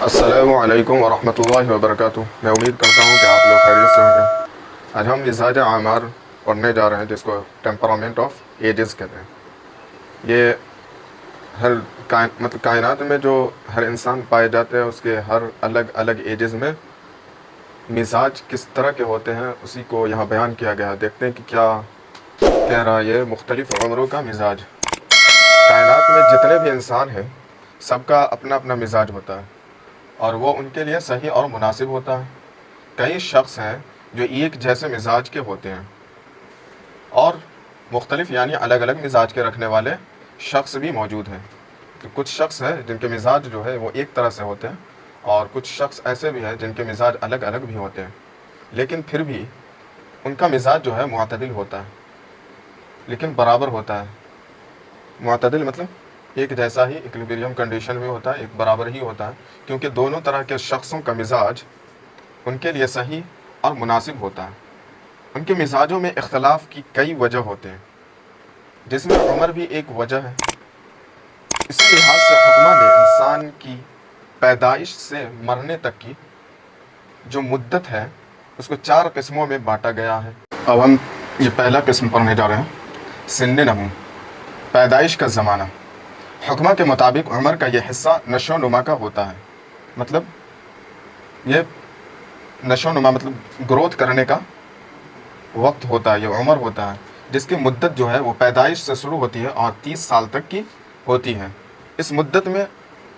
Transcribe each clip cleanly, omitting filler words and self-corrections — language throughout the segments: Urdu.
السلام علیکم ورحمۃ اللہ وبرکاتہ۔ میں امید کرتا ہوں کہ آپ لوگ خیریت سے ہوں گے۔ آج ہم مزاج اعمار پڑھنے جا رہے ہیں، جس کو ٹیمپرامنٹ آف ایجز کہتے ہیں۔ یہ ہر کائنات میں جو ہر انسان پائے جاتے ہیں، اس کے ہر الگ الگ ایجز میں مزاج کس طرح کے ہوتے ہیں، اسی کو یہاں بیان کیا گیا ہے۔ دیکھتے ہیں کہ کیا کہہ رہا ہے یہ مختلف عمروں کا مزاج۔ کائنات میں جتنے بھی انسان ہیں، سب کا اپنا اپنا مزاج ہوتا ہے، اور وہ ان کے لیے صحیح اور مناسب ہوتا ہے۔ کئی شخص ہیں جو ایک جیسے مزاج کے ہوتے ہیں، اور مختلف یعنی الگ الگ مزاج کے رکھنے والے شخص بھی موجود ہیں۔ تو کچھ شخص ہیں جن کے مزاج جو ہے وہ ایک طرح سے ہوتے ہیں، اور کچھ شخص ایسے بھی ہیں جن کے مزاج الگ الگ بھی ہوتے ہیں، لیکن پھر بھی ان کا مزاج جو ہے معتدل ہوتا ہے، لیکن برابر ہوتا ہے۔ معتدل مطلب ایک جیسا ہی ایکویلبریم کنڈیشن میں ہوتا ہے، ایک برابر ہی ہوتا ہے، کیونکہ دونوں طرح کے شخصوں کا مزاج ان کے لیے صحیح اور مناسب ہوتا ہے۔ ان کے مزاجوں میں اختلاف کی کئی وجہ ہوتے ہیں، جس میں عمر بھی ایک وجہ ہے۔ اسی لحاظ سے حکمہ نے انسان کی پیدائش سے مرنے تک کی جو مدت ہے، اس کو 4 قسموں میں بانٹا گیا ہے۔ اب ہم یہ پہلا قسم پڑھنے جا رہے ہیں، سن نمو، پیدائش کا زمانہ۔ حکمہ کے مطابق عمر کا یہ حصہ نشو و نما کا ہوتا ہے، مطلب یہ نشو و نما مطلب گروتھ کرنے کا وقت ہوتا ہے، یہ عمر ہوتا ہے، جس کی مدت جو ہے وہ پیدائش سے شروع ہوتی ہے اور 30 سال تک کی ہوتی ہے۔ اس مدت میں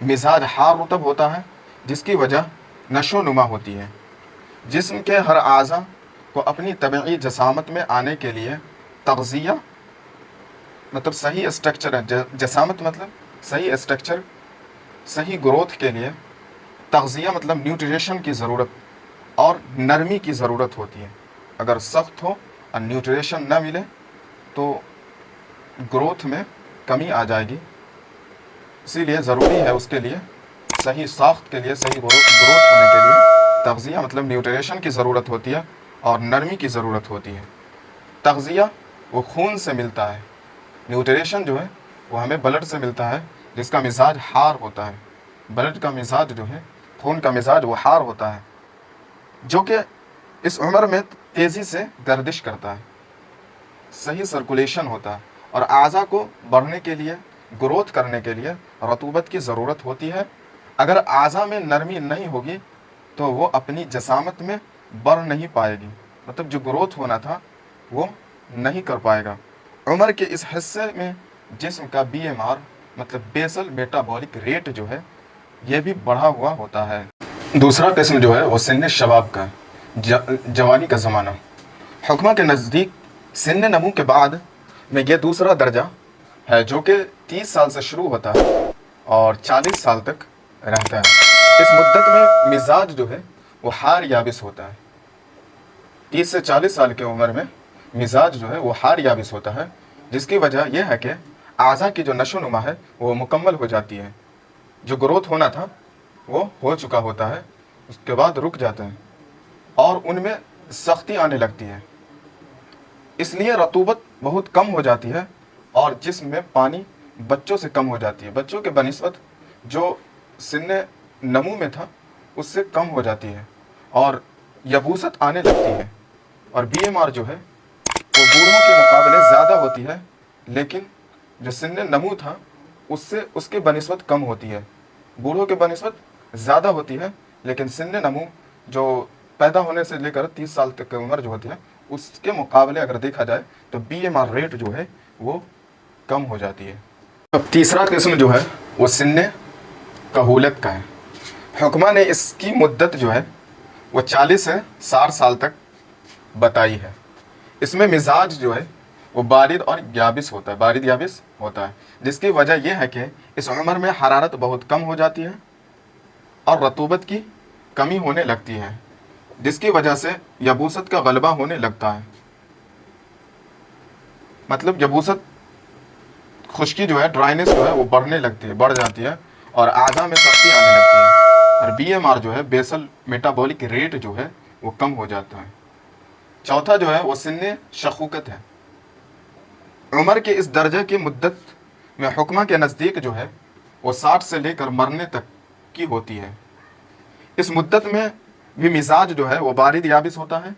مزاج حار رطب ہوتا ہے، جس کی وجہ نشو و نما ہوتی ہے۔ جسم کے ہر اعضاء کو اپنی طبعی جسامت میں آنے کے لیے تغذیہ مطلب صحیح اسٹرکچر ہے، جسامت مطلب صحیح اسٹرکچر، صحیح گروتھ کے لیے تغذیہ مطلب نیوٹریشن کی ضرورت اور نرمی کی ضرورت ہوتی ہے۔ اگر سخت ہو اور نیوٹریشن نہ ملے تو گروتھ میں کمی آ جائے گی، اسی لیے ضروری ہے اس کے لیے صحیح ساخت کے لیے، صحیح گروتھ ہونے کے لیے تغذیہ مطلب نیوٹریشن کی ضرورت ہوتی ہے اور نرمی کی ضرورت ہوتی ہے۔ تغذیہ وہ خون سے ملتا ہے، نیوٹریشن جو ہے وہ ہمیں بلڈ سے ملتا ہے، جس کا مزاج حار ہوتا ہے۔ بلڈ کا مزاج جو ہے، خون کا مزاج وہ حار ہوتا ہے، جو کہ اس عمر میں تیزی سے گردش کرتا ہے، صحیح سرکولیشن ہوتا ہے، اور اعضاء کو بڑھنے کے لیے، گروتھ کرنے کے لیے رطوبت کی ضرورت ہوتی ہے۔ اگر اعضاء میں نرمی نہیں ہوگی تو وہ اپنی جسامت میں بڑھ نہیں پائے گی، مطلب جو گروتھ ہونا تھا وہ نہیں کر پائے گا۔ عمر کے اس حصے میں جسم کا BMR مطلب بیسل میٹابولک ریٹ جو ہے یہ بھی بڑھا ہوا ہوتا ہے۔ دوسرا قسم جو ہے وہ سن شباب کا، جوانی کا زمانہ۔ حکمہ کے نزدیک سن نمو کے بعد میں یہ دوسرا درجہ ہے، جو کہ 30 سال سے شروع ہوتا ہے اور 40 سال تک رہتا ہے۔ اس مدت میں مزاج جو ہے وہ حار یابس ہوتا ہے۔ 30 سے 40 سال کی عمر میں مزاج جو ہے وہ حار یابس ہوتا ہے، جس کی وجہ یہ ہے کہ اعضاء کی جو نشو و نما ہے وہ مکمل ہو جاتی ہے، جو گروتھ ہونا تھا وہ ہو چکا ہوتا ہے، اس کے بعد رک جاتے ہیں اور ان میں سختی آنے لگتی ہے۔ اس لیے رطوبت بہت کم ہو جاتی ہے اور جسم میں پانی بچوں سے کم ہو جاتی ہے، بچوں کے بنسبت جو سن نمو میں تھا اس سے کم ہو جاتی ہے، اور یبوست آنے لگتی ہے، اور BMR جو ہے وہ بوڑھوں کے مقابلے زیادہ ہوتی ہے، لیکن جو سن نمو تھا اس کے بنسبت کم ہوتی ہے۔ بوڑھوں کے بنسبت زیادہ ہوتی ہے، لیکن سن نمو جو پیدا ہونے سے لے کر 30 سال تک کی عمر جو ہوتی ہے اس کے مقابلے اگر دیکھا جائے تو BMR ریٹ جو ہے وہ کم ہو جاتی ہے۔ اب تیسرا قسم جو ہے وہ سن کہولت کا ہے۔ حکمہ نے اس کی مدت جو ہے وہ 40 سے 60 سال تک بتائی ہے۔ اس میں مزاج جو ہے وہ بارد اور یابس ہوتا ہے، بارد یابس ہوتا ہے، جس کی وجہ یہ ہے کہ اس عمر میں حرارت بہت کم ہو جاتی ہے اور رطوبت کی کمی ہونے لگتی ہے، جس کی وجہ سے یبوست کا غلبہ ہونے لگتا ہے۔ مطلب یبوست، خشکی جو ہے، ڈرائنس جو ہے وہ بڑھنے لگتی ہے، بڑھ جاتی ہے، اور اعضاء میں سختی آنے لگتی ہے، اور BMR جو ہے بیسل میٹابولک ریٹ جو ہے وہ کم ہو جاتا ہے۔ چوتھا جو ہے وہ سن شخوکت ہے۔ عمر کے اس درجہ کی مدت میں حکمہ کے نزدیک جو ہے وہ 60 سے لے کر مرنے تک کی ہوتی ہے۔ اس مدت میں بھی مزاج جو ہے وہ بارد یابس ہوتا ہے،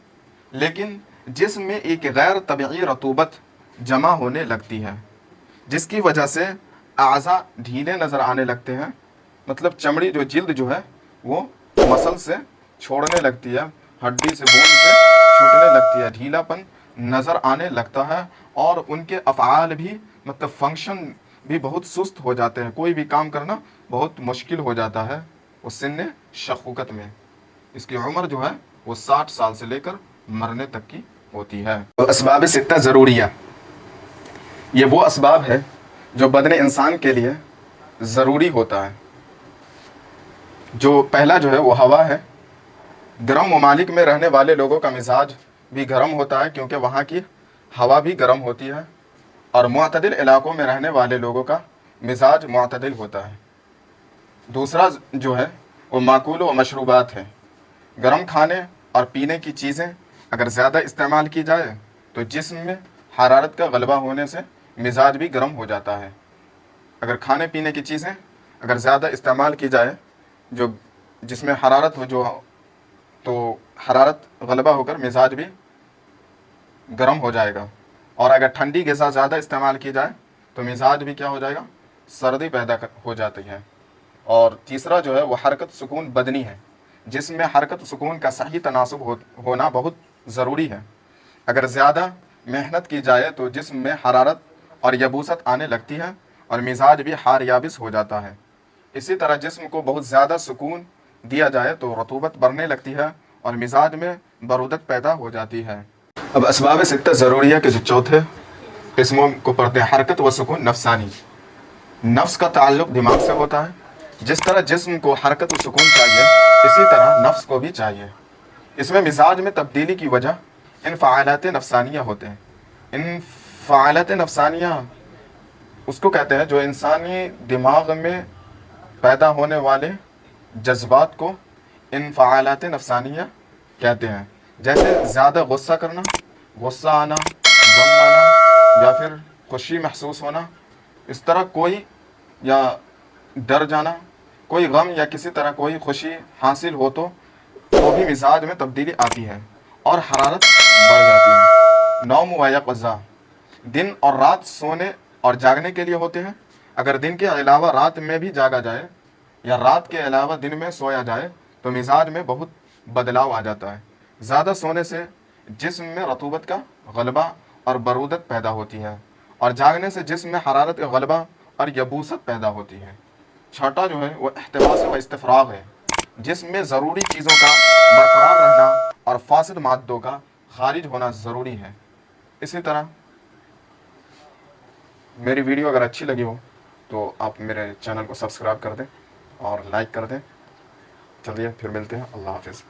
لیکن جسم میں ایک غیر طبیعی رطوبت جمع ہونے لگتی ہے، جس کی وجہ سے اعضاء ڈھیلے نظر آنے لگتے ہیں. مطلب چمڑی جو جلد جو ہے وہ مسل سے چھوڑنے لگتی ہے، ہڈی سے بون سے چھوٹنے لگتی ہے، ڈھیلا پن نظر آنے لگتا ہے، اور ان کے افعال بھی مطلب فنکشن بھی بہت سست ہو جاتے ہیں، کوئی بھی کام کرنا بہت مشکل ہو جاتا ہے اس سن شخوقت میں. اس کی عمر جو ہے وہ 60 سال سے لے کر مرنے تک کی ہوتی ہے. اسباب ستہ ضروریہ، یہ وہ اسباب ہے جو بدن انسان کے لیے ضروری ہوتا ہے. جو پہلا جو ہے وہ ہوا ہے. گرم ممالک میں رہنے والے لوگوں کا مزاج بھی گرم ہوتا ہے کیونکہ وہاں کی ہوا بھی گرم ہوتی ہے، اور معتدل علاقوں میں رہنے والے لوگوں کا مزاج معتدل ہوتا ہے. دوسرا جو ہے وہ ماکول و مشروبات ہے. گرم کھانے اور پینے کی چیزیں اگر زیادہ استعمال کی جائے تو جسم میں حرارت کا غلبہ ہونے سے مزاج بھی گرم ہو جاتا ہے. اگر کھانے پینے کی چیزیں اگر زیادہ استعمال کی جائے جو جس میں حرارت ہو تو حرارت غلبہ ہو کر مزاج بھی گرم ہو جائے گا. اور اگر ٹھنڈی غذا زیادہ استعمال کی جائے تو مزاج بھی کیا ہو جائے گا، سردی پیدا ہو جاتی ہے. اور تیسرا جو ہے وہ حرکت سکون بدنی ہے. جسم میں حرکت سکون کا صحیح تناسب ہونا بہت ضروری ہے. اگر زیادہ محنت کی جائے تو جسم میں حرارت اور یبوست آنے لگتی ہے اور مزاج بھی حار یابس ہو جاتا ہے. اسی طرح جسم کو بہت زیادہ سکون دیا جائے تو رطوبت بڑھنے لگتی ہے اور مزاج میں برودت پیدا ہو جاتی ہے. اب اسباب ستہ ضروریہ کے جو چوتھے قسموں کو پڑھتے ہیں. حرکت و سکون نفسانی، نفس کا تعلق دماغ سے ہوتا ہے. جس طرح جسم کو حرکت و سکون چاہیے اسی طرح نفس کو بھی چاہیے. اس میں مزاج میں تبدیلی کی وجہ انفعالات نفسانیہ ہوتے ہیں. انفعالات نفسانیہ اس کو کہتے ہیں جو انسانی دماغ میں پیدا ہونے والے جذبات کو انفعالات نفسانیہ کہتے ہیں. جیسے زیادہ غصہ کرنا، غصہ آنا، غم آنا، یا پھر خوشی محسوس ہونا. اس طرح کوئی یا ڈر جانا، کوئی غم یا کسی طرح کوئی خوشی حاصل ہو تو بھی مزاج میں تبدیلی آتی ہے اور حرارت بڑھ جاتی ہے. نوم و یقظہ، دن اور رات سونے اور جاگنے کے لیے ہوتے ہیں. اگر دن کے علاوہ رات میں بھی جاگا جائے یا رات کے علاوہ دن میں سویا جائے تو مزاج میں بہت بدلاؤ آ جاتا ہے. زیادہ سونے سے جسم میں رطوبت کا غلبہ اور برودت پیدا ہوتی ہے، اور جاگنے سے جسم میں حرارت کا غلبہ اور یبوست پیدا ہوتی ہے. چھٹا جو ہے وہ احتباس و استفراغ ہے. جسم میں ضروری چیزوں کا برقرار رہنا اور فاسد مادوں کا خارج ہونا ضروری ہے. اسی طرح میری ویڈیو اگر اچھی لگی ہو تو آپ میرے چینل کو سبسکرائب کر دیں اور لائک کر دیں. چلیے پھر ملتے ہیں. اللہ حافظ.